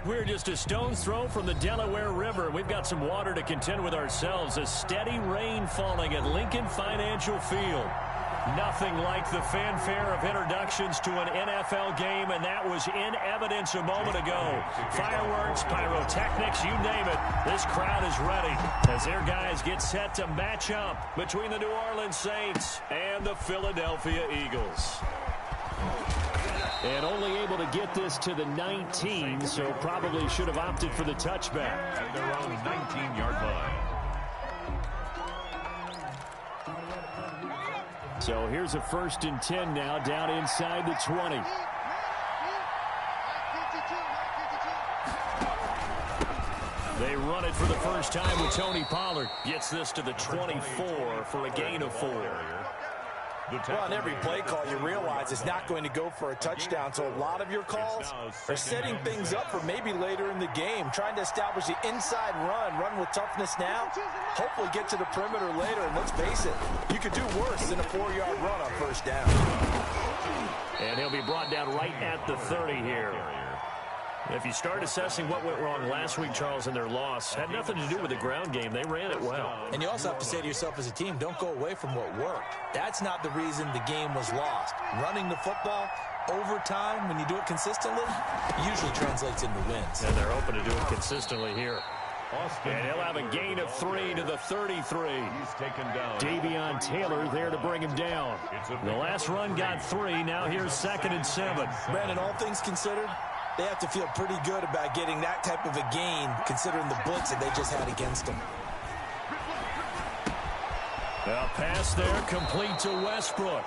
We're just a stone's throw from the Delaware River. We've got some water to contend with ourselves. A steady rain falling at Lincoln Financial Field. Nothing like the fanfare of introductions to an NFL game, and that was in evidence a moment ago. Fireworks, pyrotechnics, you name it. This crowd is ready as their guys get set to match up between the New Orleans Saints and the Philadelphia Eagles. And only able to get this to the 19, so probably should have opted for the touchback. At their own 19-yard line. So here's a 1st and 10 now, down inside the 20. They run it for the first time with Tony Pollard. Gets this to the 24 for a gain of 4. Well, on every play call, you realize it's not going to go for a touchdown, so a lot of your calls are setting things up for maybe later in the game, trying to establish the inside run with toughness now, hopefully get to the perimeter later, and let's face it, you could do worse than a 4-yard run on 1st down. And he'll be brought down right at the 30 here. If you start assessing what went wrong last week, Charles, in their loss, had nothing to do with the ground game. They ran it well. And you also have to say to yourself as a team, don't go away from what worked. That's not the reason the game was lost. Running the football over time, when you do it consistently, usually translates into wins. And they're hoping to do it consistently here. And he'll have a gain of 3 to the 33. He's taken down. Davion Taylor there to bring him down. The last run got 3. Now here's 2nd and 7. Brandon, all things considered, they have to feel pretty good about getting that type of a gain, considering the blitz that they just had against them. A pass there, complete to Westbrook.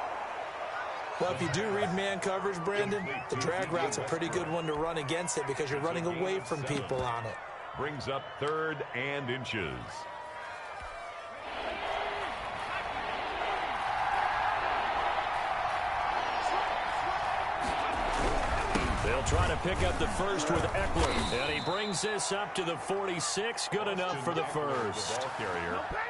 Well, if you do read man coverage, Brandon, the drag route's a pretty good one to run against it because you're running away from people on it. Brings up 3rd and inches. They'll try to pick up the first with Eckler. And he brings this up to the 46. Good enough for the first.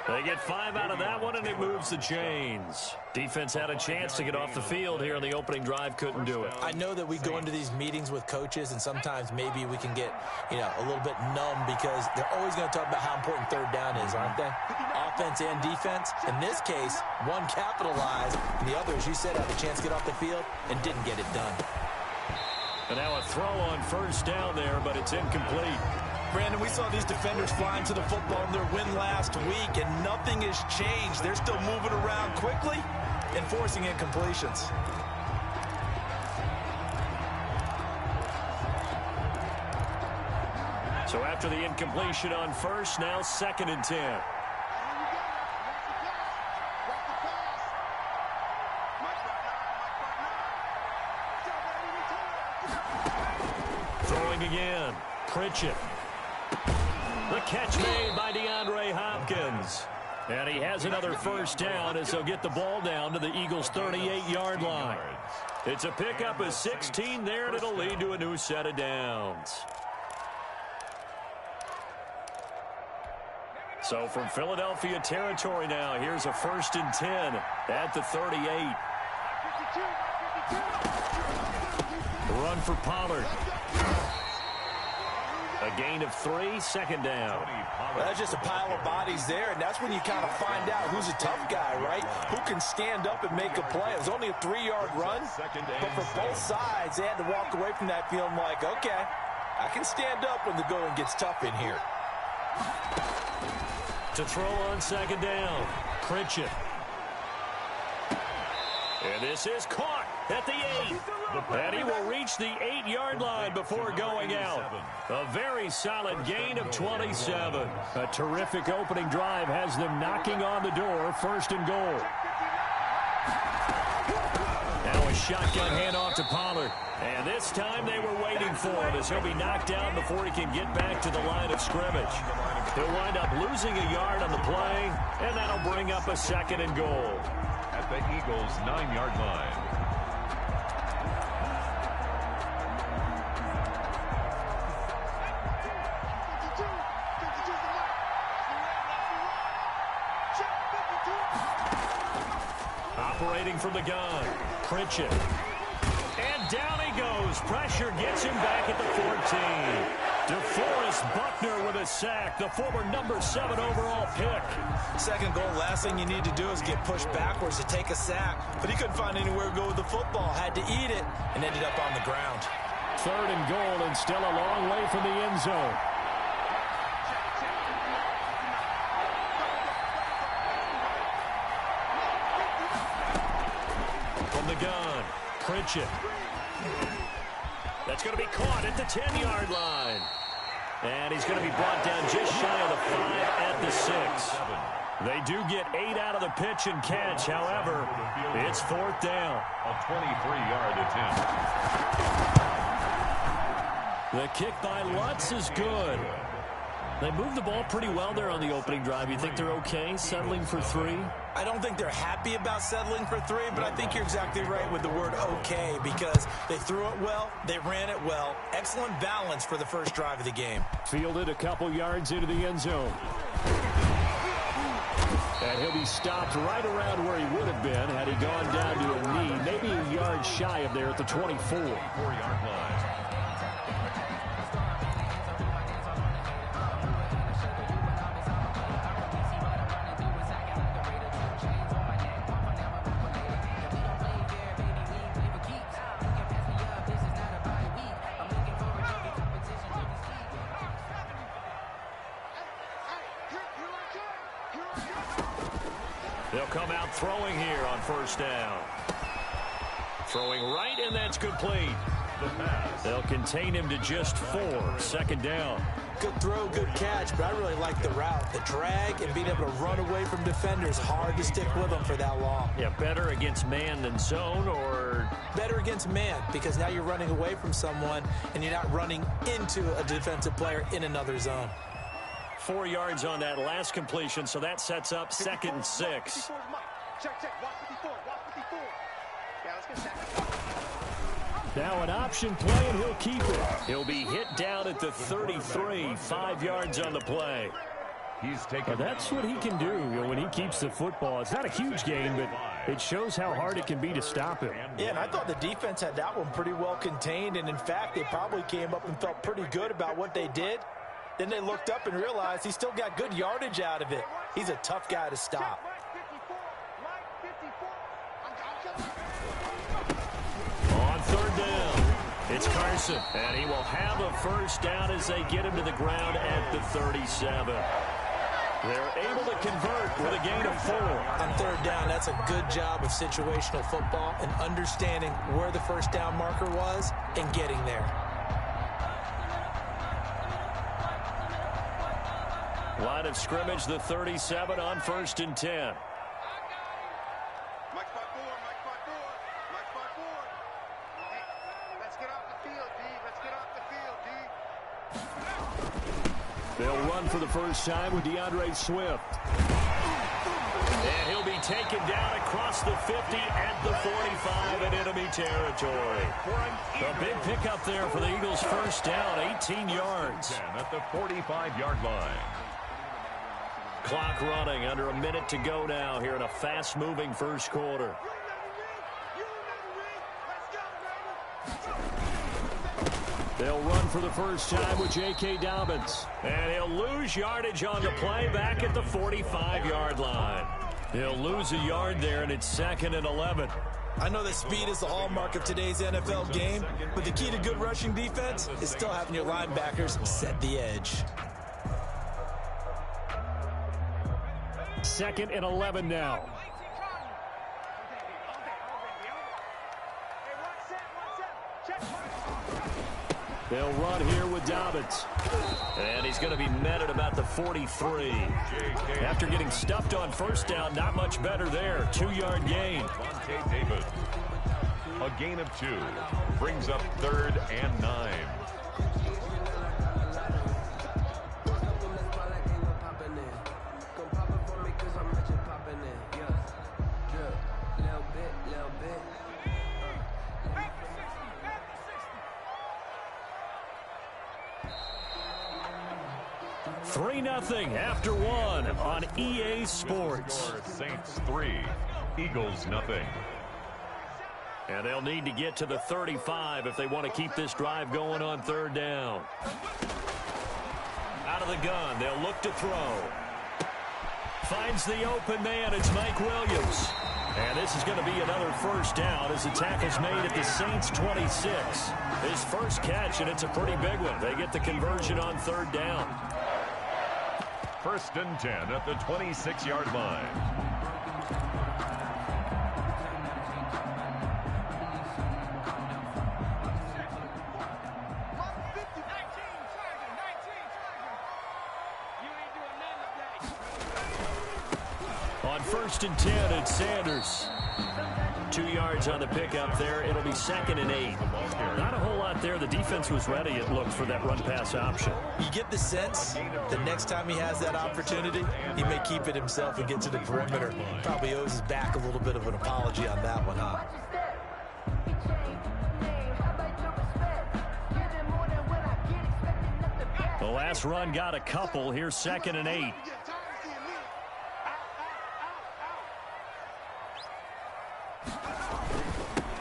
They get 5 out of that one, and it moves the chains. Defense had a chance to get off the field here on the opening drive. Couldn't do it. I know that we go into these meetings with coaches, and sometimes maybe we can get, a little bit numb because they're always going to talk about how important 3rd down is, aren't they? Offense and defense. In this case, one capitalized, and the other, as you said, had a chance to get off the field and didn't get it done. And now a throw on 1st down there, but it's incomplete. Brandon, we saw these defenders flying to the football in their win last week, and nothing has changed. They're still moving around quickly and forcing incompletions. So after the incompletion on 1st, now 2nd and 10. Throwing again. Pritchett. The catch made by DeAndre Hopkins. And he has another 1st down as he'll get the ball down to the Eagles' 38-yard line. It's a pickup of 16 there, and it'll lead to a new set of downs. So from Philadelphia territory now, here's a 1st and 10 at the 38. Run for Pollard. A gain of 3, 2nd down. Well, that's just a pile of bodies there, and that's when you kind of find out who's a tough guy, right? Who can stand up and make a play. It was only a 3-yard run, but for both sides, they had to walk away from that feeling like, okay, I can stand up when the going gets tough in here. To throw on 2nd down, Pritchett. And this is caught at the 8. And he will reach the 8-yard line before going out. A very solid gain of 27. A terrific opening drive has them knocking on the door, 1st and goal. Now a shotgun handoff to Pollard. And this time they were waiting for him as he'll be knocked down before he can get back to the line of scrimmage. He'll wind up losing a yard on the play, and that'll bring up a 2nd and goal. At the Eagles' 9-yard line. Operating from the gun, Pritchett. And down he goes. Pressure gets him back at the 14. DeForest Buckner with a sack, the former number 7 overall pick. Second goal, last thing you need to do is get pushed backwards to take a sack. But he couldn't find anywhere to go with the football. Had to eat it and ended up on the ground. 3rd and goal and still a long way from the end zone. From the gun, Pritchett. That's going to be caught at the 10-yard line. And he's going to be brought down just shy of the 5 at the 6. They do get 8 out of the pitch and catch. However, it's 4th down. A 23-yard attempt. The kick by Lutz is good. They moved the ball pretty well there on the opening drive. You think they're okay settling for 3? I don't think they're happy about settling for 3, but I think you're exactly right with the word okay, because they threw it well, they ran it well. Excellent balance for the first drive of the game. Fielded a couple yards into the end zone. And he'll be stopped right around where he would have been had he gone down to a knee, maybe a yard shy of there at the 24. 4-yard line. They'll come out throwing here on 1st down. Throwing right, and that's complete. They'll contain him to just 4. 2nd down. Good throw, good catch, but I really like the route. The drag and being able to run away from defenders, hard to stick with them for that long. Yeah, better against man than zone, or? Better against man, because now you're running away from someone, and you're not running into a defensive player in another zone. 4 yards on that last completion, so that sets up 2nd and 6. Now an option play, and he'll keep it. He'll be hit down at the 33, 5 yards on the play. He's taken. That's what he can do, when he keeps the football. It's not a huge gain, but it shows how hard it can be to stop him. Yeah, and I thought the defense had that one pretty well contained, and in fact, they probably came up and felt pretty good about what they did. Then they looked up and realized he still got good yardage out of it. He's a tough guy to stop. On 3rd down, it's Carson, and he will have a 1st down as they get him to the ground at the 37. They're able to convert with a gain of 4. On 3rd down, that's a good job of situational football and understanding where the 1st down marker was and getting there. Line of scrimmage, the 37 on 1st and 10. They'll run for the first time with DeAndre Swift. And he'll be taken down across the 50 at the 45 in enemy territory. A big pickup there for the Eagles' 1st down, 18 yards. At the 45-yard line. Clock running, under a minute to go now here in a fast-moving 1st quarter. They'll run for the first time with J.K. Dobbins. And he'll lose yardage on the play back at the 45-yard line. He'll lose a yard there, and it's 2nd and 11. I know that speed is the hallmark of today's NFL game, but the key to good rushing defense is still having your linebackers set the edge. 2nd and 11 now. They'll run here with Dobbins. And he's going to be met at about the 43. After getting stuffed on 1st down, not much better there. 2-yard gain. David. A gain of 2. Brings up 3rd and 9. Three 3-0 after 1 on EA Sports. Saints 3, Eagles 0. And they'll need to get to the 35 if they want to keep this drive going on 3rd down. Out of the gun, they'll look to throw. Finds the open man, it's Mike Williams. And this is going to be another first down as the tackle's made at the Saints 26. His first catch, and it's a pretty big one. They get the conversion on third down. 1st and 10 at the 26-yard line. On 1st and 10, it's Sanders. 2 yards on the pickup there. It'll be 2nd and 8. Not a whole lot there. The defense was ready, it looked, for that run-pass option. You get the sense the next time he has that opportunity, he may keep it himself and get to the perimeter. Probably owes his back a little bit of an apology on that one, huh? The last run got a couple. Here's 2nd and 8.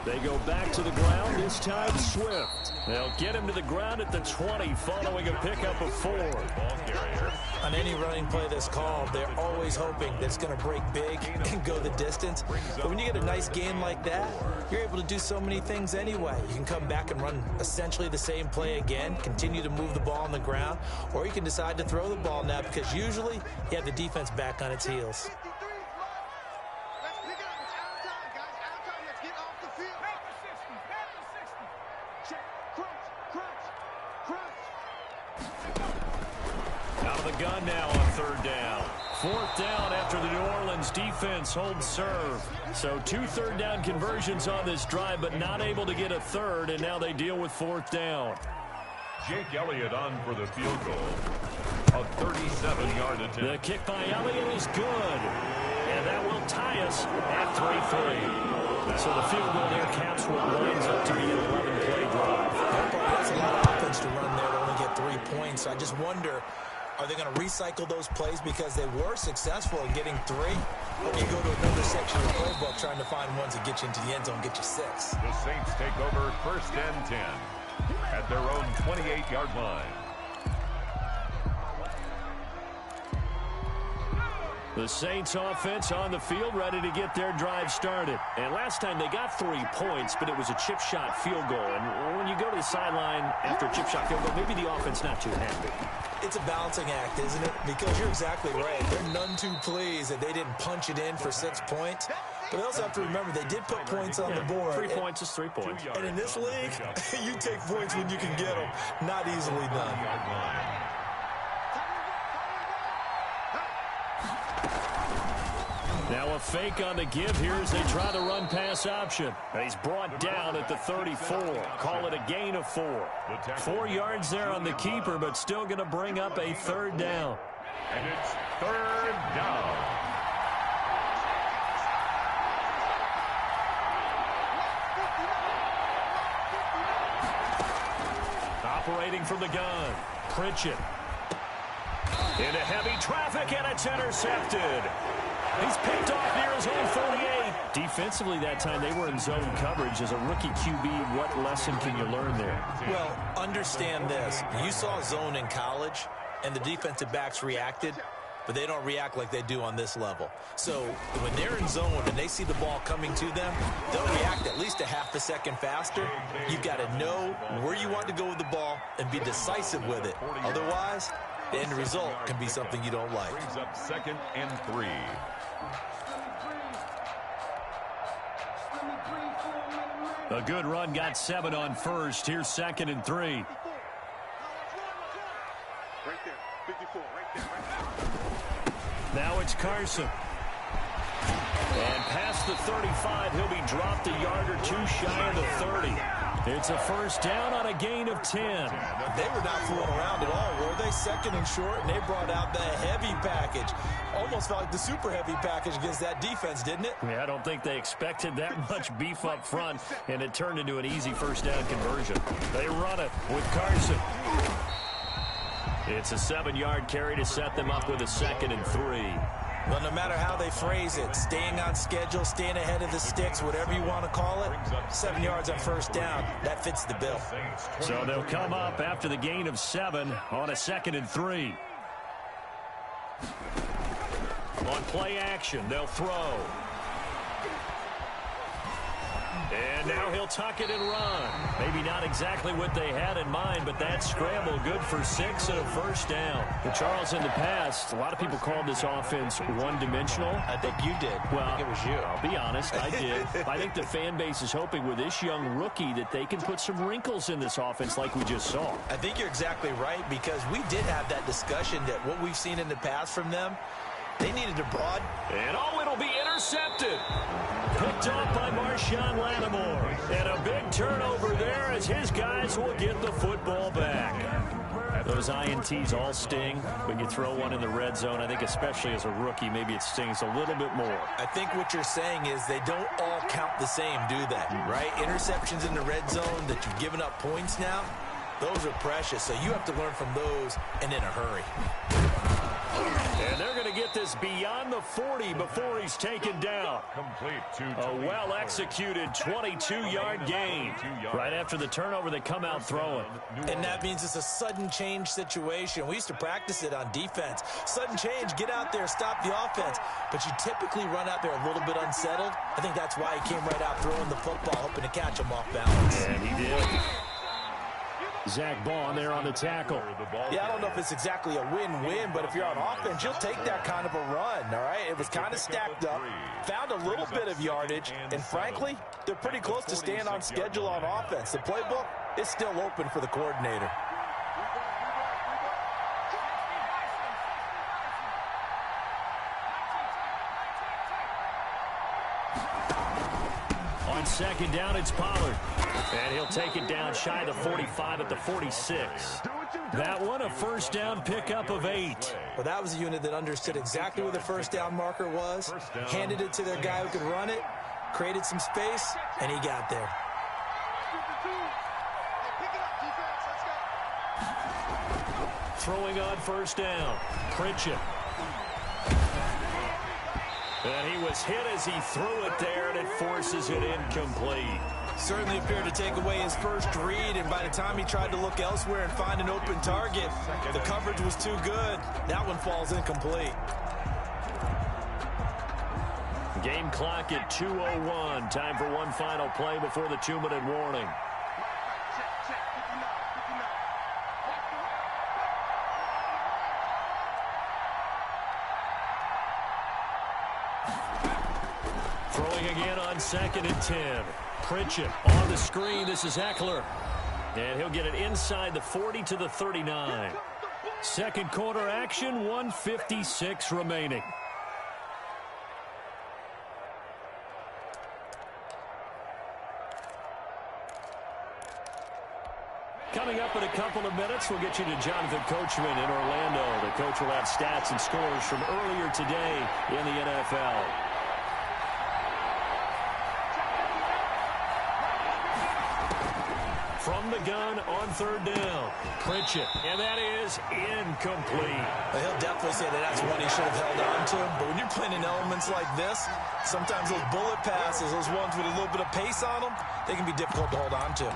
They go back to the ground, this time Swift. They'll get him to the ground at the 20 following a pickup of 4. Ball carrier. On any running play that's called, they're always hoping that it's going to break big and go the distance. But when you get a nice gain like that, you're able to do so many things anyway. You can come back and run essentially the same play again, continue to move the ball on the ground, or you can decide to throw the ball now because usually you have the defense back on its heels. Gun now on 3rd down. 4th down after the New Orleans defense holds serve. So 2 third-down conversions on this drive, but not able to get a third, and now they deal with 4th down. Jake Elliott on for the field goal. A 37-yard attempt. The kick by Elliott is good. And that will tie us at 3-3. So the field goal there caps what winds up to be an 11-play drive. That's a lot of offense to run there to only get 3 points. I just wonder, are they going to recycle those plays because they were successful in getting 3? Or do you go to another section of the playbook trying to find ones that get you into the end zone, get you 6? The Saints take over 1st and 10 at their own 28-yard line. The Saints offense on the field, ready to get their drive started. And last time they got 3 points, but it was a chip shot field goal. And when you go to the sideline after a chip shot field goal, maybe the offense not too happy. It's a balancing act, isn't it? Because you're exactly right. They're none too pleased that they didn't punch it in for 6 points. But they also have to remember they did put points on the board. 3 points is 3 points. And in this league, you take points when you can get them. Not easily done. Now a fake on the give here as they try the run-pass option. And he's brought down at the 34. Call it a gain of 4. 4 yards there on the keeper, but still going to bring up a 3rd down. And it's 3rd down. Operating from the gun, Pritchett. Into heavy traffic, and it's intercepted. He's picked off near his own 48. Defensively that time, they were in zone coverage. As a rookie QB, what lesson can you learn there? Well, understand this. You saw zone in college, and the defensive backs reacted, but they don't react like they do on this level. So when they're in zone and they see the ball coming to them, they'll react at least a half a second faster. You've got to know where you want to go with the ball and be decisive with it. Otherwise, the end result can be something you don't like. Brings up 2nd and 3. A good run, got 7 on first. Here's 2nd and 3. Right there, 54, right there. Now it's Carson. And past the 35, he'll be dropped a yard or 2 shy of the 30. It's a first down on a gain of 10. They were not fooling around at all, were they? 2nd and short, and they brought out the heavy package. Almost felt like the super heavy package against that defense, didn't it? Yeah, I don't think they expected that much beef up front, and it turned into an easy first down conversion. They run it with Carson. It's a 7-yard carry to set them up with a 2nd and 3. Well, no matter how they phrase it, staying on schedule, staying ahead of the sticks, whatever you want to call it, 7 yards on first down, that fits the bill. So they'll come up after the gain of 7 on a 2nd and 3. On play action, they'll throw. And now he'll tuck it and run. Maybe not exactly what they had in mind, but that scramble good for 6 and a first down. But Charles, in the past, a lot of people called this offense one-dimensional. I think you did. Well, I think it was you. I'll be honest, I did. I think the fan base is hoping with this young rookie that they can put some wrinkles in this offense like we just saw. I think you're exactly right, because we did have that discussion that what we've seen in the past from them, they needed a broad. And it'll be intercepted. Picked off by Marshawn Lattimore. And a big turnover there as his guys will get the football back. Those INTs all sting, but you throw one in the red zone, I think especially as a rookie, maybe it stings a little bit more. I think what you're saying is they don't all count the same, do they? Right? Interceptions in the red zone that you've given up points now, those are precious. So you have to learn from those and in a hurry. And they're going to get this beyond the 40 before he's taken down. A well-executed 22-yard gain. Right after the turnover, they come out throwing. And that means it's a sudden change situation. We used to practice it on defense. Sudden change, get out there, stop the offense. But you typically run out there a little bit unsettled. I think that's why he came right out throwing the football, hoping to catch him off balance. And he did. Zach Bond there on the tackle. Yeah, I don't know if it's exactly a win-win, but if you're on offense, you'll take that kind of a run, all right? It was kind of stacked up, found a little bit of yardage, and frankly, they're pretty close to staying on schedule on offense. The playbook is still open for the coordinator. On 2nd down, it's Pollard. And he'll take it down shy of the 45 at the 46. That one, a first down pickup of 8. Well, that was a unit that understood exactly where the first down marker was, handed it to their guy who could run it, created some space, and he got there. Throwing on first down, Pritchett. And he was hit as he threw it there, and it forces it incomplete. Certainly appeared to take away his first read, and by the time he tried to look elsewhere and find an open target, the coverage was too good. That one falls incomplete. Game clock at 2:01. Time for one final play before the 2-minute warning. Throwing again on 2nd and 10. Pritchett on the screen. This is Eckler. And he'll get it inside the 40 to the 39. Second quarter action, 1:56 remaining. Coming up in a couple of minutes, we'll get you to Jonathan Coachman in Orlando. The coach will have stats and scores from earlier today in the NFL. From the gun on 3rd down, Pritchett, and that is incomplete. Well, he'll definitely say that that's one he should have held on to, but when you're playing in elements like this, sometimes those bullet passes, those ones with a little bit of pace on them, they can be difficult to hold on to.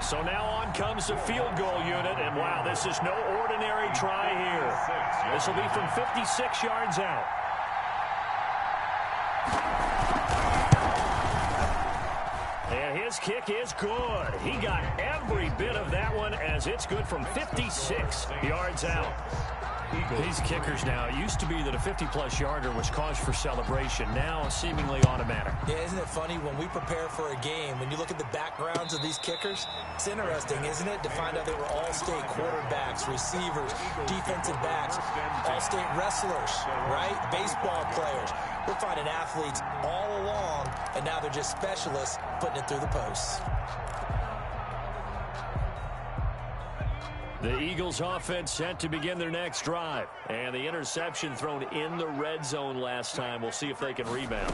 So now on comes the field goal unit, and wow, this is no ordinary try here. This will be from 56 yards out. And his kick is good. He got every bit of that one as it's good from 56 yards out. These kickers now, it used to be that a 50-plus yarder was cause for celebration. Now seemingly automatic. Yeah, isn't it funny when we prepare for a game, when you look at the backgrounds of these kickers, it's interesting, isn't it, to find out they were all-state quarterbacks, receivers, defensive backs, all-state wrestlers, right? Baseball players. We're finding athletes all along, and now they're just specialists putting it through the posts. The Eagles offense set to begin their next drive. And the interception thrown in the red zone last time. We'll see if they can rebound.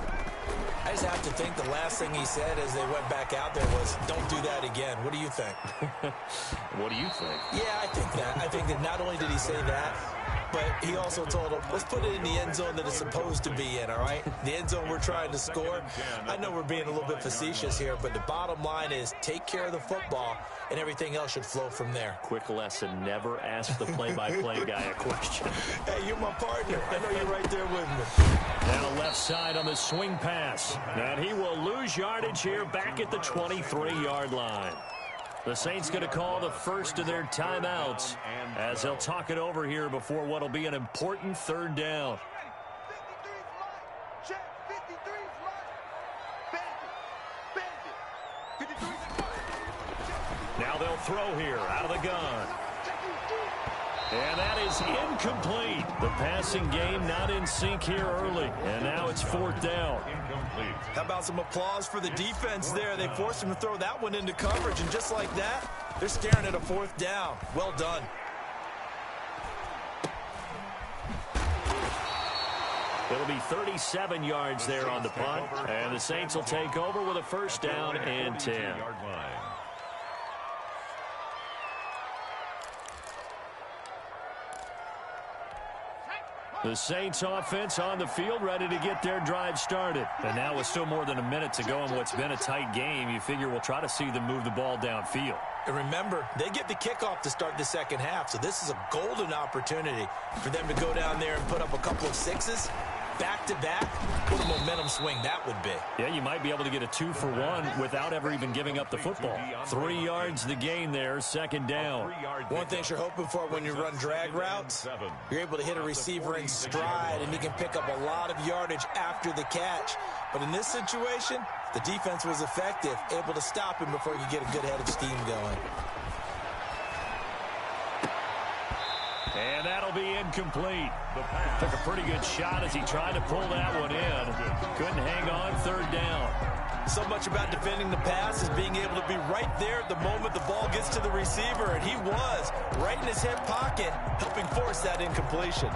I just have to think the last thing he said as they went back out there was, don't do that again. What do you think? What do you think? Yeah, I think that. I think that not only did he say that, but he also told him, let's put it in the end zone that it's supposed to be in, all right? The end zone we're trying to score. I know we're being a little bit facetious here, but the bottom line is take care of the football, and everything else should flow from there. Quick lesson, never ask the play-by-play guy a question. Hey, you're my partner. I know you're right there with me. Now left side on the swing pass. And he will lose yardage here back at the 23-yard line. The Saints going to call the first of their timeouts as they'll talk it over here before what will be an important third down. Now they'll throw here out of the gun. And that is incomplete. The passing game not in sync here early. And now it's fourth down. Incomplete. How about some applause for the defense there? They forced him to throw that one into coverage, and just like that, they're staring at a fourth down. Well done. It'll be 37 yards there on the punt. And the Saints will take over with a first down and 10. The Saints offense on the field, ready to get their drive started. And now with still more than a minute to go in what's been a tight game, you figure we'll try to see them move the ball downfield. And remember, they get the kickoff to start the second half, so this is a golden opportunity for them to go down there and put up a couple of sixes back-to-back. What a momentum swing that would be. Yeah, you might be able to get a 2-for-1 without ever even giving up the football. 3 yards the gain there, second down. One thing you're hoping for when you run drag routes, you're able to hit a receiver in stride, and he can pick up a lot of yardage after the catch. But in this situation, the defense was effective, able to stop him before he could get a good head of steam going. And that'll be incomplete. Took a pretty good shot as he tried to pull that one in. Couldn't hang on, third down. So much about defending the pass is being able to be right there at the moment the ball gets to the receiver, and he was right in his hip pocket, helping force that incompletion.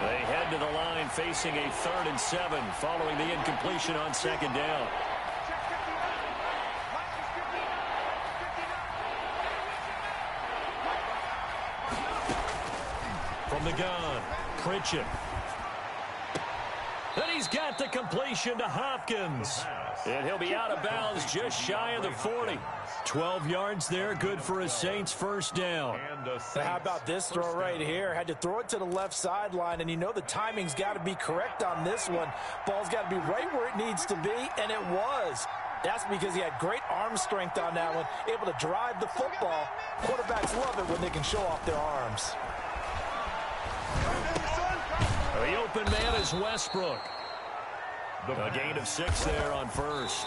They head to the line facing a 3rd and 7 following the incompletion on second down. From the gun, Pritchett. Then he's got the completion to Hopkins. And he'll be out of bounds just shy of the 40. 12 yards there, good for a Saints first down. How about this throw right here? Had to throw it to the left sideline, and you know the timing's got to be correct on this one. Ball's got to be right where it needs to be, and it was. That's because he had great arm strength on that one, able to drive the football. Quarterbacks love it when they can show off their arms. The open man is Westbrook. A gain of 6 there on first.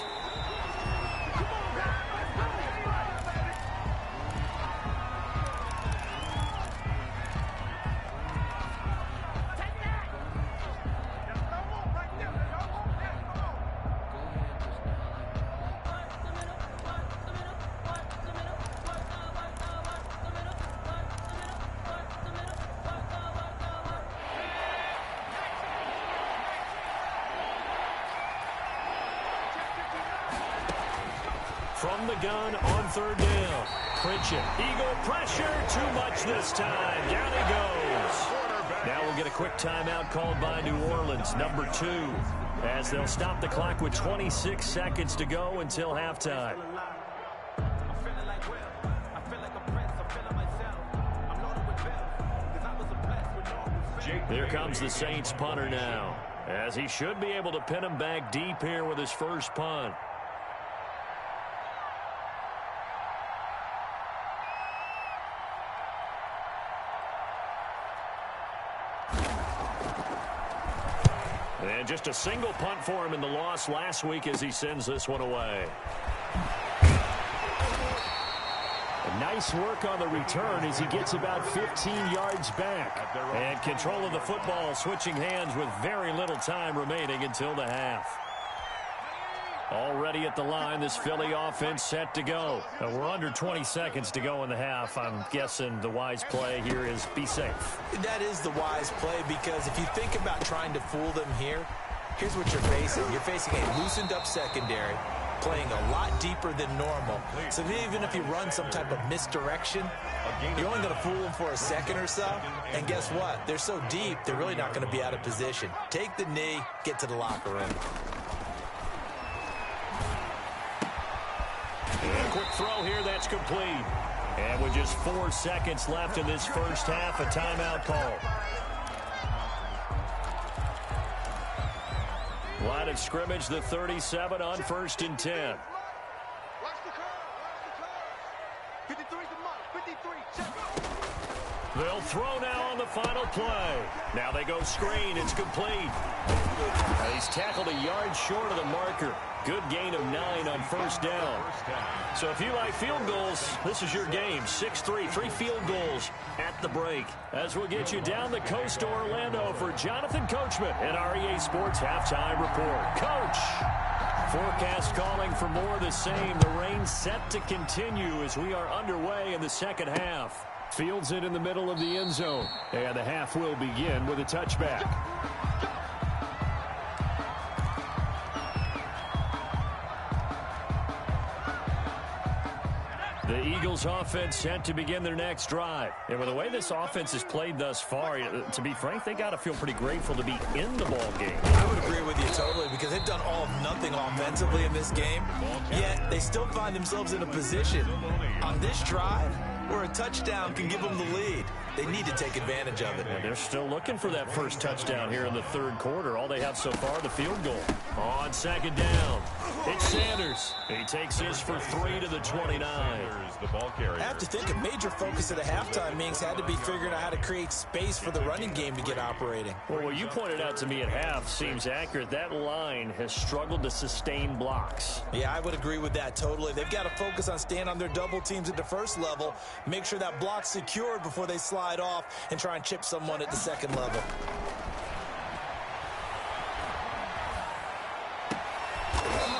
From the gun on third down. Pritchett. Eagle pressure. Too much this time. Down he goes. Now we'll get a quick timeout called by New Orleans, number 2, as they'll stop the clock with 26 seconds to go until halftime. Here comes the Saints punter now, as he should be able to pin him back deep here with his first punt. And just a single punt for him in the loss last week as he sends this one away. Nice work on the return as he gets about 15 yards back. And control of the football switching hands with very little time remaining until the half. Already at the line, this Philly offense set to go. We're under 20 seconds to go in the half. I'm guessing the wise play here is be safe. That is the wise play, because if you think about trying to fool them here, here's what you're facing. You're facing a loosened up secondary. playing a lot deeper than normal. So even if you run some type of misdirection, you're only going to fool them for a second or so. And guess what? They're so deep, they're really not going to be out of position. Take the knee, get to the locker room. And a quick throw here, that's complete. And with just 4 seconds left in this first half, a timeout call. Line of scrimmage, the 37 on 1st and 10. Watch the curve. 53 to Mike. 53. Check. They'll throw now on the final play. Now they go screen. It's complete. He's tackled a yard short of the marker. Good gain of 9 on 1st down. So if you like field goals, this is your game. 6-3, 3 field goals at the break. As we'll get you down the coast to Orlando for Jonathan Coachman at our EA Sports Halftime Report. Coach! Forecast calling for more of the same. The rain set to continue as we are underway in the second half. Fields it in the middle of the end zone. And the half will begin with a touchback. The Eagles offense set to begin their next drive. And with the way this offense has played thus far, to be frank, they got to feel pretty grateful to be in the ball game. I would agree with you totally because they've done all of nothing offensively in this game, yet they still find themselves in a position on this drive where a touchdown can give them the lead. They need to take advantage of it. And they're still looking for that first touchdown here in the third quarter. All they have so far, the field goal. On 2nd down, it's Sanders. He takes this for 3 to the 29. I have to think a major focus at the halftime means had to be figuring out how to create space for the running game to get operating. Well, what you pointed out to me at half seems accurate. That line has struggled to sustain blocks. Yeah, I would agree with that totally. They've got to focus on staying on their double teams at the first level, make sure that block's secured before they slide off and try and chip someone at the second level.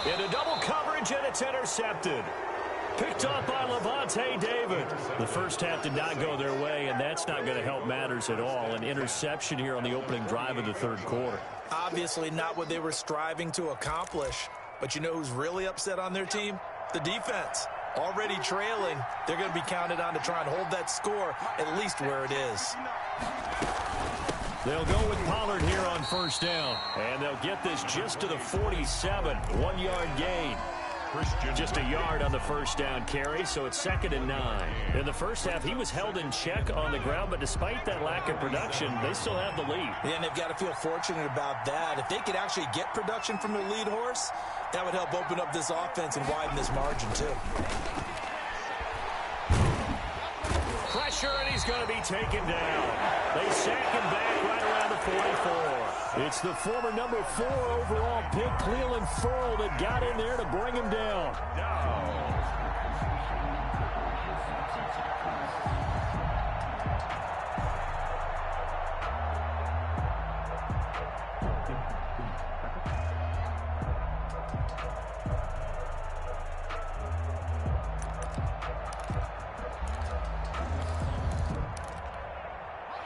Into double coverage, and it's intercepted. Picked up by Levante David. The first half did not go their way, and that's not going to help matters at all. An interception here on the opening drive of the third quarter. Obviously not what they were striving to accomplish. But you know who's really upset on their team? The defense. Already trailing, they're going to be counted on to try and hold that score at least where it is. They'll go with Pollard here on 1st down, and they'll get this just to the 47, 1-yard gain. Just a yard on the 1st down carry, so it's 2nd and 9. In the first half, he was held in check on the ground, but despite that lack of production, they still have the lead. Yeah, and they've got to feel fortunate about that. If they could actually get production from their lead horse, that would help open up this offense and widen this margin, too. Pressure, and he's going to be taken down. They sack him back right around the 44. It's the former number 4 overall pick, Cleveland Ferrell, that got in there to bring him down.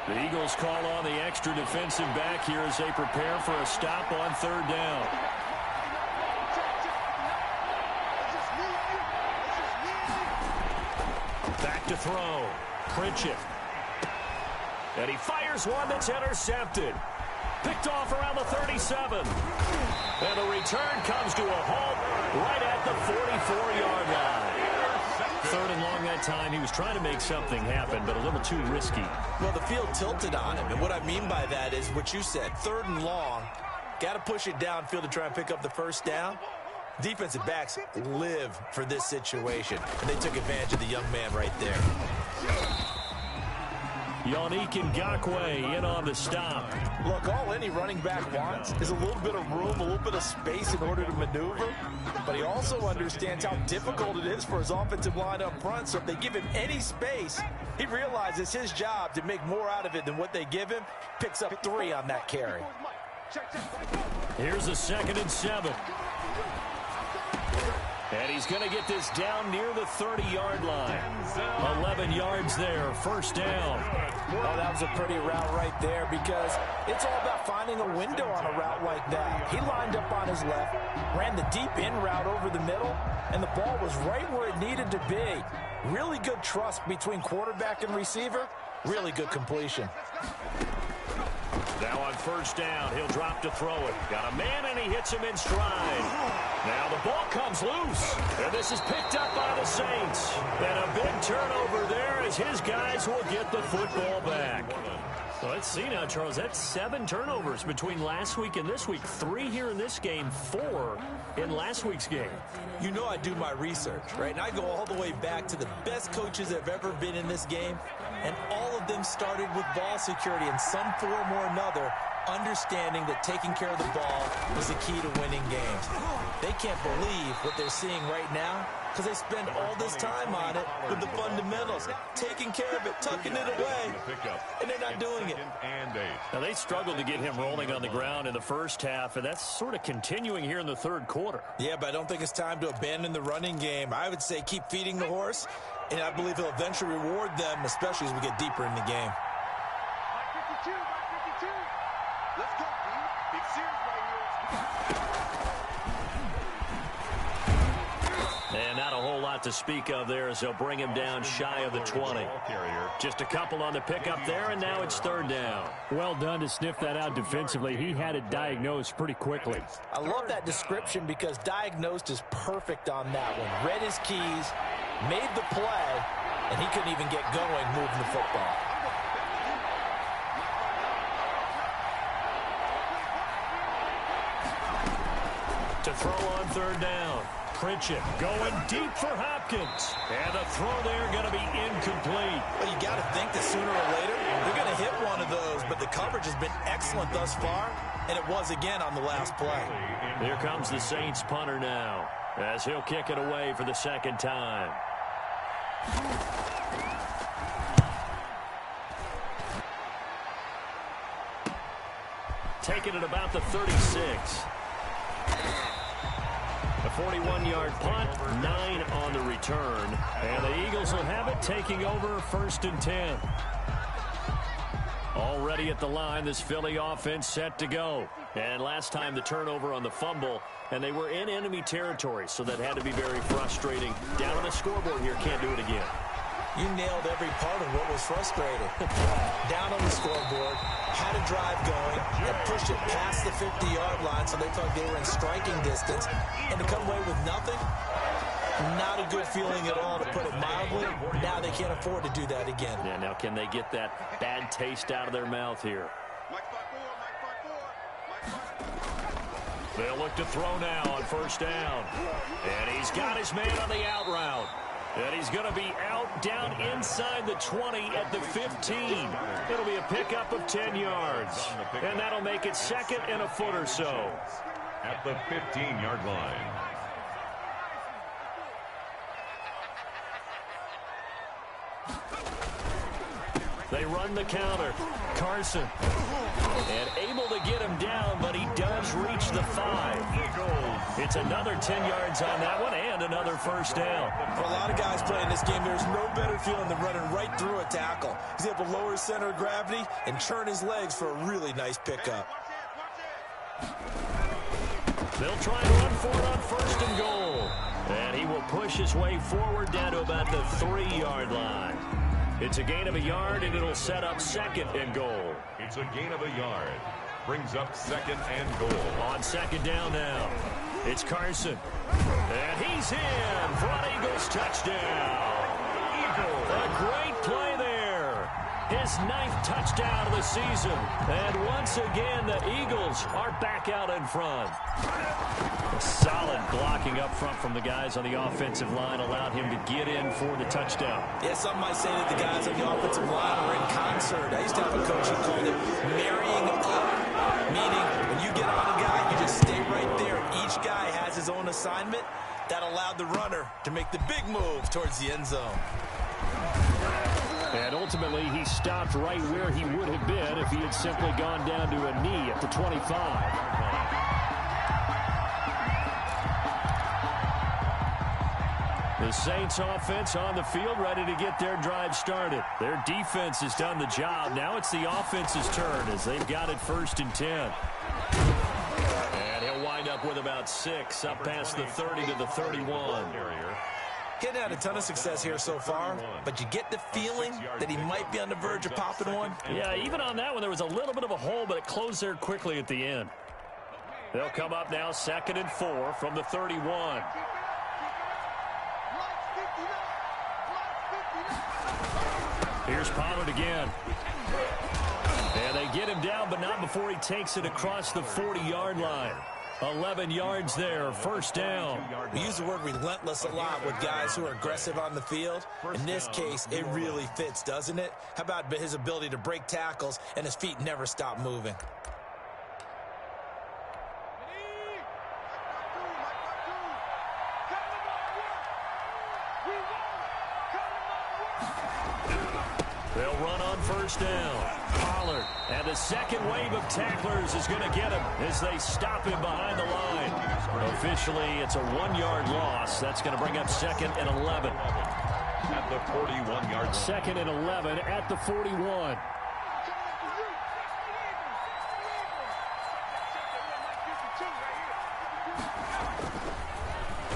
The Eagles call on the extra defensive back here as they prepare for a stop on 3rd down. Back to throw. Pritchett. And he fires one that's intercepted. Picked off around the 37. And the return comes to a halt right at the 44-yard line. 3rd and long that time. He was trying to make something happen, but a little too risky. Well, the field tilted on him, and what I mean by that is what you said. 3rd and long, got to push it downfield to try and pick up the 1st down. Defensive backs live for this situation, and they took advantage of the young man right there. Yannick Ngakoue in on the stop. Look, all any running back wants is a little bit of room, a little bit of space in order to maneuver. But he also understands how difficult it is for his offensive line up front. So if they give him any space, he realizes his job to make more out of it than what they give him. Picks up 3 on that carry. Here's a 2nd and 7. And he's going to get this down near the 30-yard line. 11 yards there, first down. Oh, that was a pretty route right there because it's all about finding a window on a route like that. He lined up on his left, ran the deep in route over the middle, and the ball was right where it needed to be. Really good trust between quarterback and receiver. Really good completion. Now on first down, he'll drop to throw it. Got a man, and he hits him in stride. Now the ball comes loose, and this is picked up by the Saints. And a big turnover there as his guys will get the football back. So let's see now, Charles. That's 7 turnovers between last week and this week. 3 here in this game, 4 in last week's game. You know I do my research, right? And I go all the way back to the best coaches that have ever been in this game. And all of them started with ball security in some form or another, understanding that taking care of the ball was the key to winning games. They can't believe what they're seeing right now because they spend all this time on it with the fundamentals, taking care of it, tucking it away, and they're not doing it. Now, they struggled to get him rolling on the ground in the first half, and that's sort of continuing here in the third quarter. Yeah, but I don't think it's time to abandon the running game. I would say keep feeding the horse, and I believe he'll eventually reward them, especially as we get deeper in the game. 52, 52. Let's go, dude. Big series right here. And not a whole lot to speak of there as they'll bring him down shy of the 20. Just a couple on the pickup there, and now it's third down. Well done to sniff that out defensively. He had it diagnosed pretty quickly. I love that description because diagnosed is perfect on that one. Read his keys, made the play, and he couldn't even get going moving the football. To throw on third down. Pritchett going deep for Hopkins. And the throw there going to be incomplete. Well, you got to think that sooner or later they're going to hit one of those, but the coverage has been excellent thus far, and it was again on the last play. Here comes the Saints punter now as he'll kick it away for the second time. Taking it about the 36. A 41-yard punt, 9 on the return. And the Eagles will have it, taking over first and 10. Already at the line, this Philly offense set to go. And last time the turnover on the fumble, and they were in enemy territory, so that had to be very frustrating. Down on the scoreboard here, can't do it again. You nailed every part of what was frustrating. Down on the scoreboard, had a drive going, and pushed it past the 50-yard line so they thought they were in striking distance. And to come away with nothing, not a good feeling at all, to put it mildly. Now they can't afford to do that again. Yeah, now can they get that bad taste out of their mouth here? They'll look to throw now on first down. And he's got his man on the out route. And he's going to be out down inside the 20 at the 15. It'll be a pickup of 10 yards. And that'll make it second and a foot or so. At the 15-yard line. They run the counter. Carson. And able to get him down, but he does reach the 5. It's another 10 yards on that one and another first down. For a lot of guys playing this game, there's no better feeling than running right through a tackle. He's able to lower his center of gravity and turn his legs for a really nice pickup. They'll try and run for it on first and goal. And he will push his way forward down to about the 3-yard line. It's a gain of a yard, and it'll set up second and goal. It's a gain of a yard. Brings up second and goal. On second down now. It's Carson. And he's in for an Eagles touchdown. Eagles. A great play there. His 9th touchdown of the season. And once again, the Eagles are back out in front. A solid blocking up front from the guys on the offensive line allowed him to get in for the touchdown. Yeah, some might say that the guys on the offensive line are in concert. I used to have a coach who called it marrying up, meaning when you get on a guy, you just stay right there. Each guy has his own assignment. That allowed the runner to make the big move towards the end zone. And ultimately, he stopped right where he would have been if he had simply gone down to a knee at the 25. 2 The Saints offense on the field, ready to get their drive started. Their defense has done the job. Now it's the offense's turn as they've got it 1st and 10. And he'll wind up with about 6 up past the 30 to the 31. Getting had a ton of success here so far, but you get the feeling that he might be on the verge of popping one. Yeah, even on that one, there was a little bit of a hole, but it closed there quickly at the end. They'll come up now 2nd and 4 from the 31. Here's Pollard again. And they get him down, but not before he takes it across the 40-yard line. 11 yards there, 1st down. We use the word relentless a lot with guys who are aggressive on the field. In this case, it really fits, doesn't it? How about his ability to break tackles and his feet never stop moving? They'll run on 1st down. Pollard, and the second wave of tacklers is going to get him as they stop him behind the line. Officially, it's a 1-yard loss. That's going to bring up 2nd and 11. At the 41-yard line. 2nd and 11 at the 41.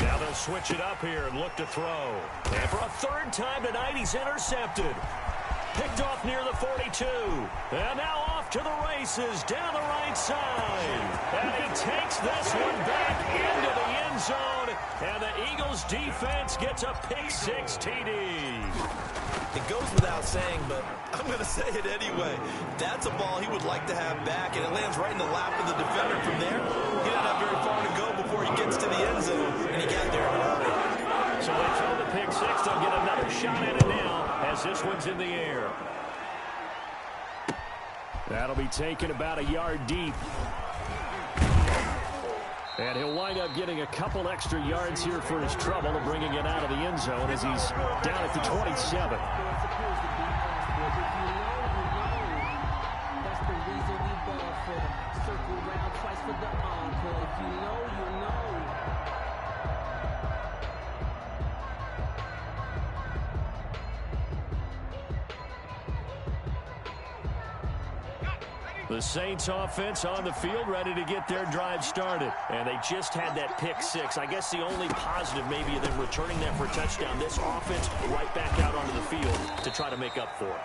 Now they'll switch it up here and look to throw. And for a 3rd time tonight, he's intercepted. Picked off near the 42. And now off to the races down the right side. And he takes this one back into the end zone. And the Eagles defense gets a pick-6 TD. It goes without saying, but I'm going to say it anyway. That's a ball he would like to have back, and it lands right in the lap of the defender from there. He doesn't have very far to go before he gets to the end zone, and he got there in a hurry. So they throw the pick-6. They'll get another shot at it now as this one's in the air. That'll be taken about a yard deep. And he'll wind up getting a couple extra yards here for his trouble of bringing it out of the end zone as he's down at the 27. That's the reason we ball for the circle round twice for the encore. If you know, you know. The Saints offense on the field ready to get their drive started. And they just had that pick-6. I guess the only positive maybe of them returning that for a touchdown. This offense right back out onto the field to try to make up for it.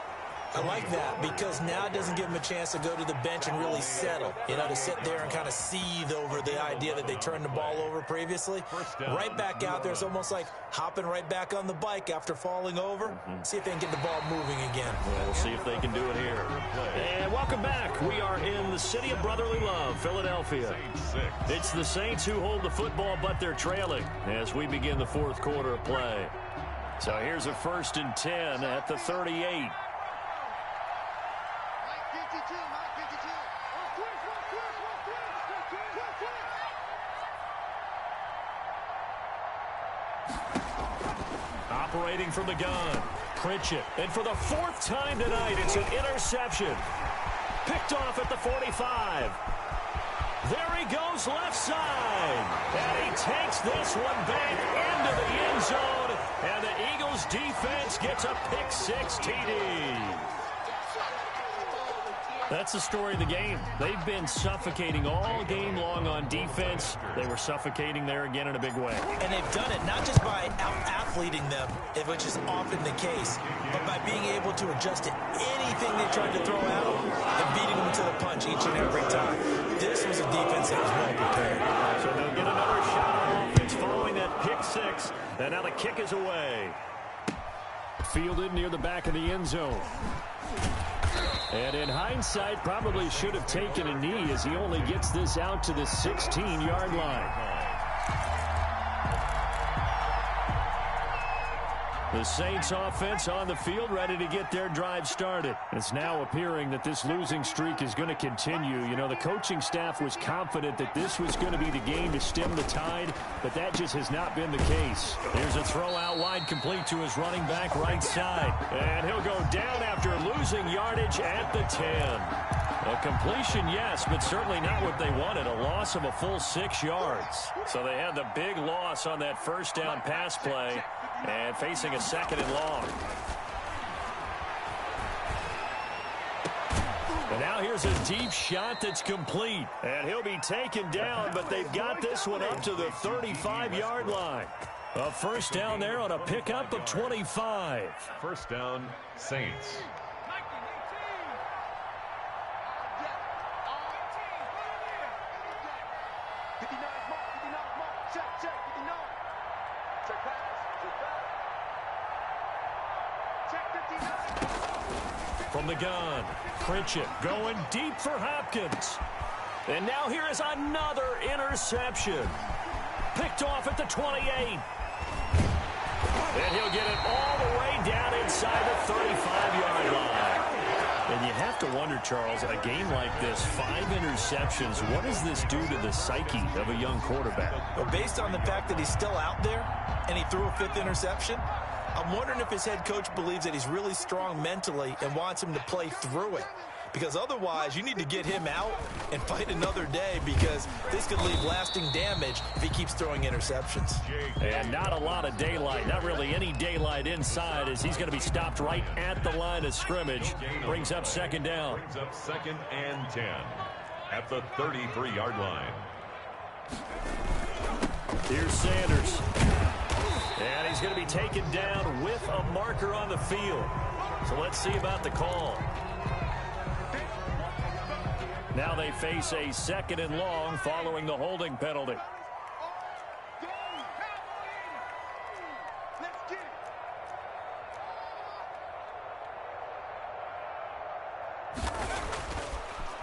I like that because now it doesn't give them a chance to go to the bench and really settle. You know, to sit there and kind of seethe over the idea that they turned the ball over previously. Right back out there, it's almost like hopping right back on the bike after falling over. See if they can get the ball moving again. Well, we'll see if they can do it here. And welcome back. We are in the city of brotherly love, Philadelphia. It's the Saints who hold the football, but they're trailing as we begin the 4th quarter of play. So here's a 1st and 10 at the 38. Operating from the gun, Pritchett. And for the 4th time tonight, it's an interception. Picked off at the 45. There he goes left side. And he takes this one back into the end zone. And the Eagles defense gets a pick-6 TD. That's the story of the game. They've been suffocating all game long on defense. They were suffocating there again in a big way. And they've done it not just by out-athleting them, which is often the case, but by being able to adjust to anything they tried to throw out and beating them to the punch each and every time. This was a defense that was well prepared. So they'll get another shot on offense following that pick-6. And now the kick is away. Fielded near the back of the end zone. And in hindsight, probably should have taken a knee as he only gets this out to the 16-yard line. The Saints offense on the field ready to get their drive started. It's now appearing that this losing streak is going to continue. You know, the coaching staff was confident that this was going to be the game to stem the tide, but that just has not been the case. Here's a throw out wide complete to his running back right side. And he'll go down after losing yardage at the 10. A completion, yes, but certainly not what they wanted. A loss of a full 6 yards. So they had the big loss on that first down pass play and facing a 2nd and long. And now here's a deep shot that's complete. And he'll be taken down, but they've got this one up to the 35-yard line. A first down there on a pickup of 25. First down, Saints. From the gun, Pritchett going deep for Hopkins. And now here is another interception. Picked off at the 28. And he'll get it all the way down inside the 35-yard line. And you have to wonder, Charles, a game like this, 5 interceptions, what does this do to the psyche of a young quarterback? Well, based on the fact that he's still out there and he threw a 5th interception, I'm wondering if his head coach believes that he's really strong mentally and wants him to play through it. Because otherwise, you need to get him out and fight another day, because this could leave lasting damage if he keeps throwing interceptions. And not a lot of daylight, not really any daylight inside, as he's going to be stopped right at the line of scrimmage. Brings up 2nd down. Brings up 2nd and 10 at the 33-yard line. Here's Sanders. And he's going to be taken down with a marker on the field. So let's see about the call. Now they face a 2nd and long following the holding penalty.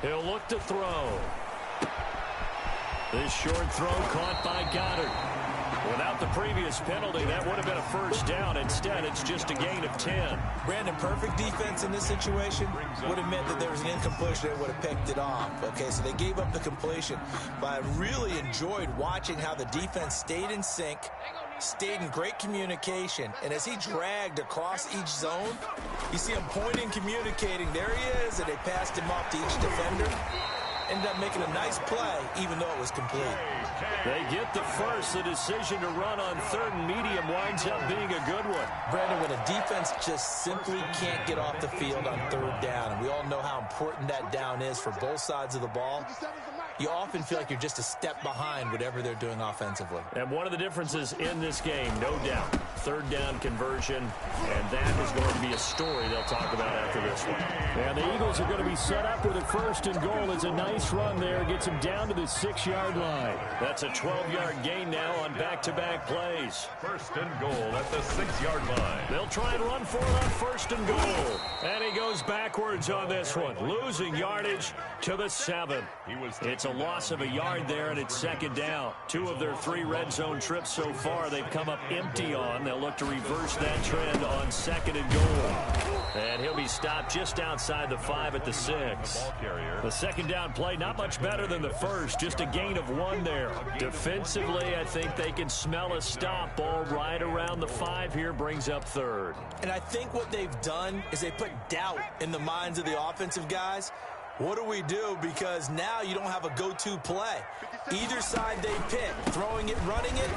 He'll look to throw. This short throw caught by Goddard. Without the previous penalty, that would have been a first down. Instead, it's just a gain of 10. Brandon, perfect defense in this situation would have meant that there was an incompletion that would have picked it off. Okay, so they gave up the completion. But I really enjoyed watching how the defense stayed in sync, stayed in great communication, and as he dragged across each zone, you see him pointing, communicating. There he is, and they passed him off to each defender. Ended up making a nice play, even though it was complete. They get the first. The decision to run on 3rd and medium winds up being a good one. Brandon, when a defense just simply can't get off the field on 3rd down, and we all know how important that down is for both sides of the ball, you often feel like you're just a step behind whatever they're doing offensively. And one of the differences in this game, no doubt, 3rd down conversion, and that is going to be a story they'll talk about after this one. And the Eagles are going to be set up with a 1st and goal. It's a nice run there. Gets him down to the 6-yard line. That's a 12-yard gain now on back-to-back plays. 1st and goal at the 6-yard line. They'll try and run for it on 1st and goal. And he goes backwards on this one, losing yardage to the 7. It's a loss of a yard there, and it's 2nd down. 2 of their 3 red zone trips so far they've come up empty on. They'll look to reverse that trend on 2nd and goal. And he'll be stopped just outside the 5 at the 6. The 2nd down play, not much better than the first, just a gain of 1 there. Defensively, I think they can smell a stop. Ball right around the 5 here, brings up 3rd. And I think what they've done is they put doubt in the minds of the offensive guys. What do we do? Because now you don't have a go-to play. Either side they pick, throwing it, running it,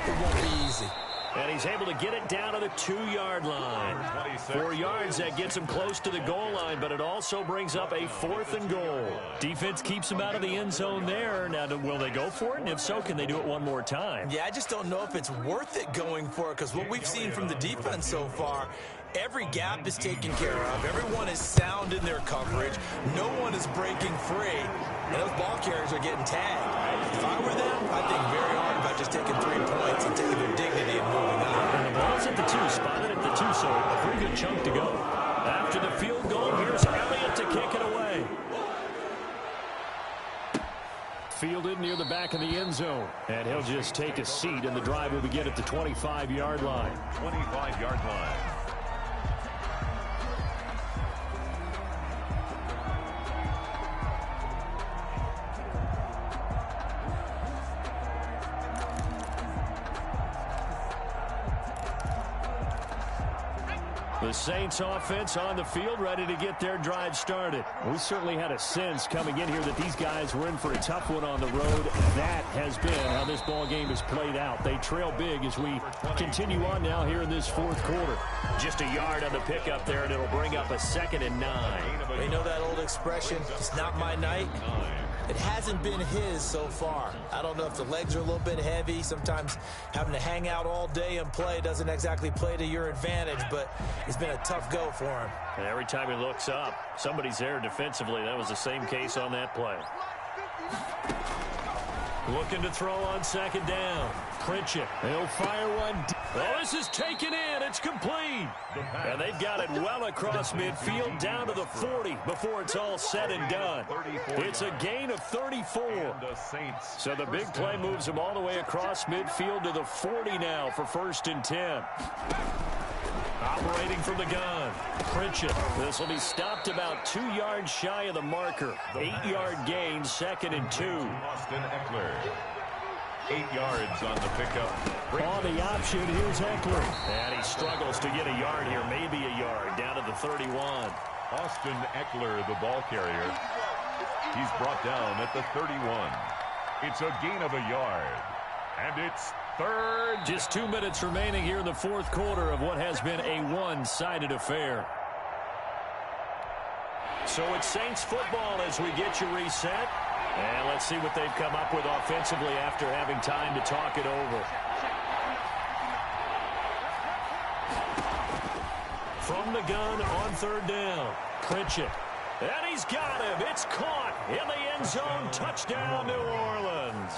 it won't be easy. And he's able to get it down to the 2-yard line. 4 yards, that gets him close to the goal line, but it also brings up a 4th and goal. Defense keeps him out of the end zone there. Now, will they go for it? And if so, can they do it one more time? Yeah, I just don't know if it's worth it going for it, because what we've seen from the defense so far, every gap is taken care of. Everyone is sound in their coverage. No one is breaking free. And those ball carriers are getting tagged. If I were them, I'd think very hard about just taking 3 points and taking their dignity and moving on. And the ball's at the 2, spotted at the 2, so a pretty good chunk to go. After the field goal, here's Elliott to kick it away. Fielded near the back of the end zone. And he'll just take a seat, and the drive will begin at the 25-yard line. 25-yard line. The Saints offense on the field, ready to get their drive started. We certainly had a sense coming in here that these guys were in for a tough one on the road. That has been how this ball game has played out. They trail big as we continue on now here in this fourth quarter. Just a yard on the pickup there, and it'll bring up a 2nd and 9. You know that old expression, it's not my night? It hasn't been his so far. I don't know if the legs are a little bit heavy. Sometimes having to hang out all day and play doesn't exactly play to your advantage, but it's been a tough go for him. And every time he looks up, somebody's there defensively. That was the same case on that play. Looking to throw on 2nd down. Pritchett. He'll fire one. Oh, this is taken in. It's complete. And they've got it well across midfield down to the 40 before it's all said and done. It's a gain of 34. So the big play moves them all the way across midfield to the 40 now for 1st and 10. Operating from the gun, Pritchett. This will be stopped about 2 yards shy of the marker. 8-yard gain, 2nd and 2. Austin Eckler. 8 yards on the pickup. On the option, here's Eckler. And he struggles to get a yard here, maybe a yard, down to the 31. Austin Eckler, the ball carrier. He's brought down at the 31. It's a gain of a yard. And it's 3rd. Just 2 minutes remaining here in the fourth quarter of what has been a one-sided affair. So it's Saints football as we get you reset. And let's see what they've come up with offensively after having time to talk it over. From the gun on 3rd down, Pritchett. And he's got him. It's caught in the end zone. Touchdown, New Orleans.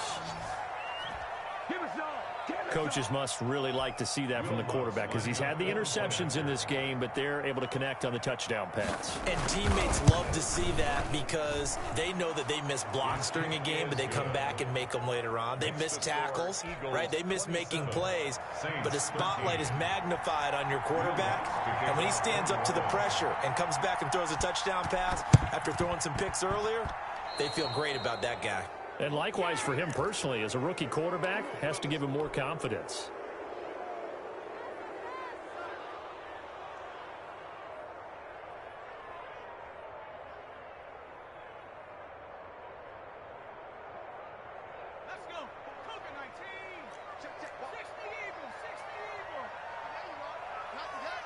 Coaches must really like to see that from the quarterback because he's had the interceptions in this game, but they're able to connect on the touchdown pass. And teammates love to see that because they know that they miss blocks during a game, but they come back and make them later on. They miss tackles, right? They miss making plays, but the spotlight is magnified on your quarterback. And when he stands up to the pressure and comes back and throws a touchdown pass after throwing some picks earlier, they feel great about that guy. And likewise for him personally, as a rookie quarterback, has to give him more confidence. Let's go. Coca 19. Check, 60 Eagles. 60 Eagles. There you are. Not that.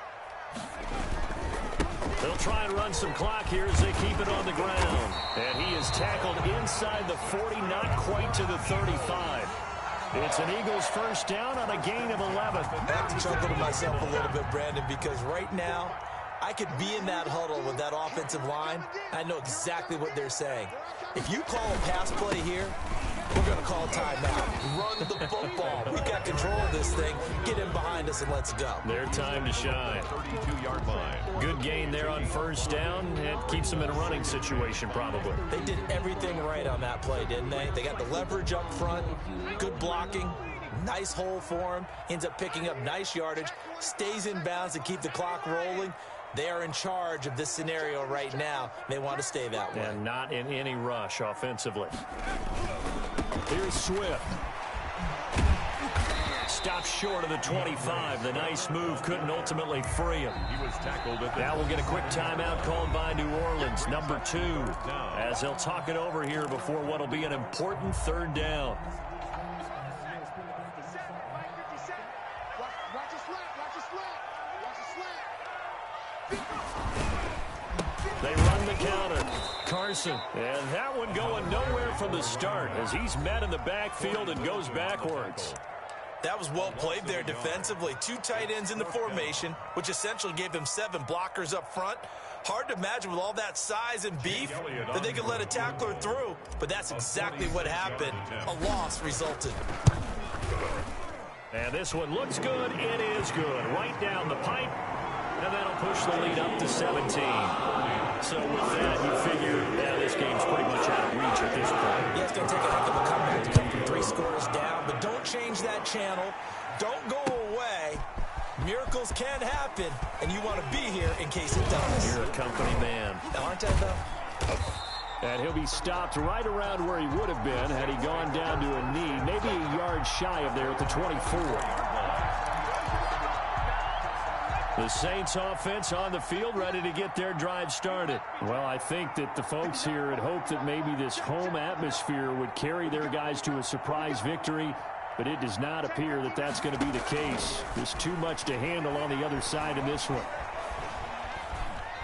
They'll try and run some clock here as they keep it on the ground. And he is tackled inside the 40, not quite to the 35. It's an Eagles first down on a gain of 11. I have to chuckle to myself a little bit, Brandon, because right now I could be in that huddle with that offensive line. I know exactly what they're saying. If you call a pass play here, we're going to call timeout. Run the football. We've got control of this thing. Get in behind us and let's go. Their time to shine. 32-yard line. Good gain there on first down. It keeps them in a running situation probably. They did everything right on that play, didn't they? They got the leverage up front, good blocking, nice hole for him. Ends up picking up nice yardage, stays in bounds to keep the clock rolling. They are in charge of this scenario right now. They want to stay that way. And not in any rush offensively. Here's Swift. Stops short of the 25. The nice move couldn't ultimately free him. He was tackled at the... Now we'll get a quick timeout called by New Orleans, number 2, as they'll talk it over here before what will be an important 3rd down. Watch a slap. Watch a slap. Watch a slap. They run the counter. Carson. And that one going nowhere from the start as he's met in the backfield and goes backwards. That was well played there defensively. 2 tight ends in the formation, which essentially gave them 7 blockers up front. Hard to imagine with all that size and beef that they could let a tackler through, but that's exactly what happened. A loss resulted. And this one looks good. It is good. Right down the pipe. And that'll push the lead up to 17. So with that, you figure, yeah, this game's pretty much out of reach at this point. Yeah, it's going to take a heck of a comeback to come from 3 scores down, but don't change that channel. Don't go away. Miracles can happen, and you want to be here in case it does. You're a company man. Aren't I, though? And he'll be stopped right around where he would have been had he gone down to a knee, maybe a yard shy of there at the 24. The The Saints offense on the field, ready to get their drive started. Well, I think that the folks here had hoped that maybe this home atmosphere would carry their guys to a surprise victory, but it does not appear that that's going to be the case. There's too much to handle on the other side in this one.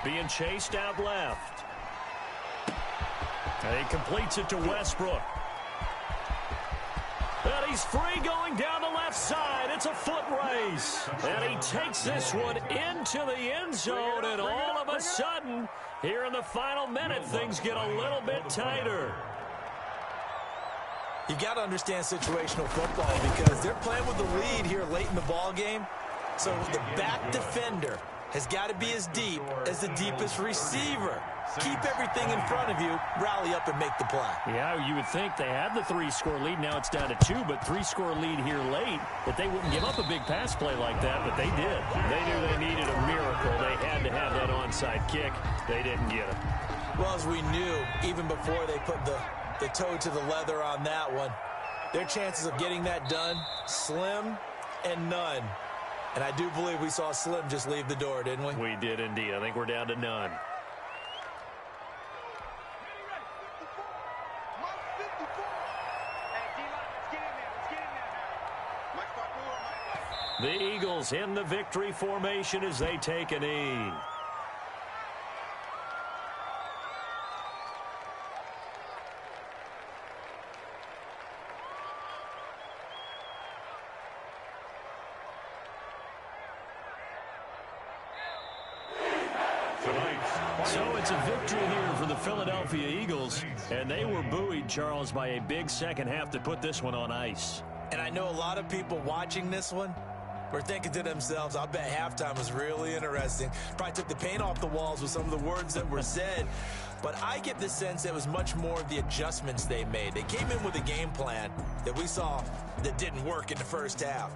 Being chased out left. And he completes it to Westbrook. And he's free going down the left side. It's a foot race. And he takes this one into the end zone. And all of a sudden, here in the final minute, things get a little bit tighter. You got to understand situational football because they're playing with the lead here late in the ball game. So the back defender has got to be as deep as the deepest receiver. Keep everything in front of you, rally up and make the play. Yeah, you would think they had the 3-score lead. Now it's down to 2, but 3-score lead here late, that they wouldn't give up a big pass play like that, but they did. They knew they needed a miracle. They had to have that onside kick. They didn't get it. Well, as we knew, even before they put the toe to the leather on that one, their chances of getting that done, slim and none. And I do believe we saw Slim just leave the door, didn't we? We did indeed. I think we're down to none. The Eagles in the victory formation as they take a knee. So it's a victory here for the Philadelphia Eagles, and they were buoyed, Charles, by a big second half to put this one on ice. And I know a lot of people watching this one were thinking to themselves, I'll bet halftime was really interesting. Probably took the paint off the walls with some of the words that were said. But I get the sense that it was much more of the adjustments they made. They came in with a game plan that we saw that didn't work in the first half.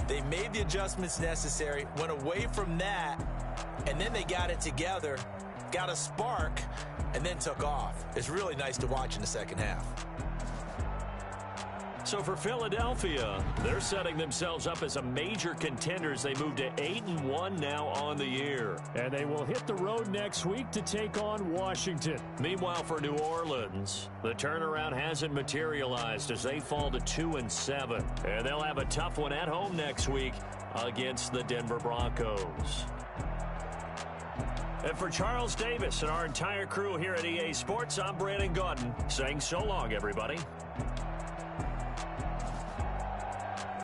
They made the adjustments necessary, went away from that, and then they got it together, got a spark, and then took off. It's really nice to watch in the second half. So for Philadelphia, they're setting themselves up as a major contender as they move to 8-1 now on the year. And they will hit the road next week to take on Washington. Meanwhile, for New Orleans, the turnaround hasn't materialized as they fall to 2-7. And they'll have a tough one at home next week against the Denver Broncos. And for Charles Davis and our entire crew here at EA Sports, I'm Brandon Gaudin saying so long, everybody.